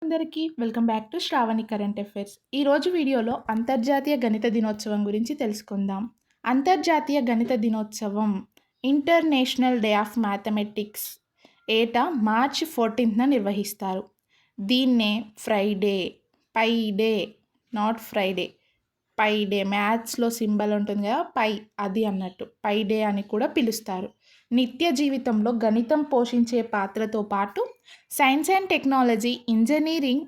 అందరికీ welcome back to Shravani current affairs. ఈరోజు వీడియోలో అంతర్జాతీయ గణిత దినోత్సవం గురించి తెలుసుకుందాం. అంతర్జాతీయ గణిత దినోత్సవం ఇంటర్నేషనల్ డే ఆఫ్ మ్యాథమెటిక్స్ ఏటా మార్చి 14న నిర్వహిస్తారు. దీన్నే Friday, pi day, not Friday, pi day మ్యాథ్స్లో సింబల్ ఉంటుంది కదా పై, అది అన్నట్టు పై డే అని కూడా పిలుస్తారు. నిత్య జీవితంలో గణితం పోషించే పాత్రతో పాటు సైన్స్ అండ్ టెక్నాలజీ, ఇంజనీరింగ్,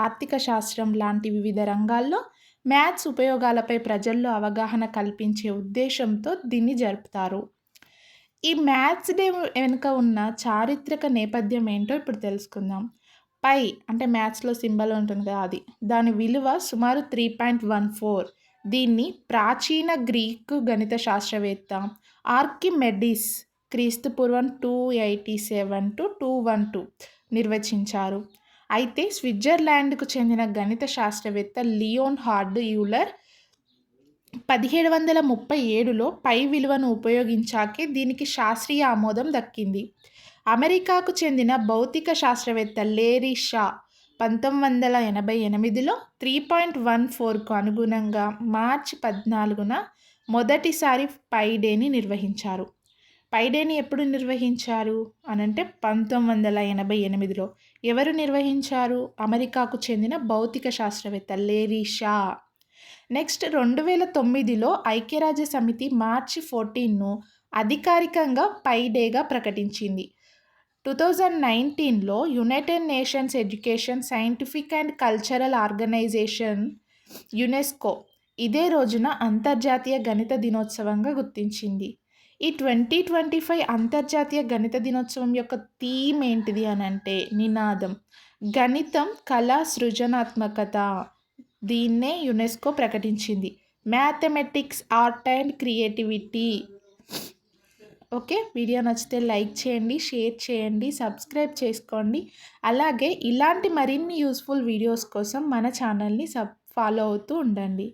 ఆర్థిక శాస్త్రం లాంటి వివిధ రంగాల్లో మ్యాథ్స్ ఉపయోగాలపై ప్రజల్లో అవగాహన కల్పించే ఉద్దేశంతో దీన్ని జరుపుతారు. ఈ మ్యాథ్స్ డే వెనుక ఉన్న చారిత్రక నేపథ్యం ఏంటో ఇప్పుడు తెలుసుకుందాం. పై అంటే మ్యాథ్స్లో సింబల్ ఉంటుంది కదా అది, దాని విలువ సుమారు 3.14. దీన్ని ప్రాచీన గ్రీకు గణిత శాస్త్రవేత్త ఆర్కిమెడిస్ క్రీస్తుపూర్వం 287 to 212 నిర్వచించారు. అయితే స్విట్జర్లాండ్కు చెందిన గణిత శాస్త్రవేత్త లియోన్హార్డ్ యూలర్ 1737లో పై విలువను ఉపయోగించాకే దీనికి శాస్త్రీయ ఆమోదం దక్కింది. అమెరికాకు చెందిన భౌతిక శాస్త్రవేత్త లేరీ షా 1988లో 3.14కు అనుగుణంగా మార్చి 14న మొదటిసారి పై డేని నిర్వహించారు. పై డేని ఎప్పుడు నిర్వహించారు అనంటే 1988లో. ఎవరు నిర్వహించారు? అమెరికాకు చెందిన భౌతిక శాస్త్రవేత్త లేరీ షా. నెక్స్ట్ 2009లో ఐక్యరాజ్య సమితి మార్చి 14ను అధికారికంగా పై డేగా ప్రకటించింది. 2019లో United Nations education, scientific and cultural organization UNESCO ఇదే రోజున అంతర్జాతీయ గణిత దినోత్సవంగా గుర్తించింది. ఈ 2025 అంతర్జాతీయ గణిత దినోత్సవం యొక్క థీమ్ ఏంటిది అనంటే నినాదం గణితం, కళ, సృజనాత్మకత. దీన్నే యునెస్కో ప్రకటించింది. Mathematics, art and creativity. Okay, video నచ్చితే లైక్ చేయండి, షేర్ చేయండి, సబ్స్క్రైబ్ చేసుకోండి. అలాగే ఇలాంటి మరిన్ని యూస్ఫుల్ వీడియోస్ కోసం మన ఛానల్ని ఫాలో అవుతూ ఉండండి.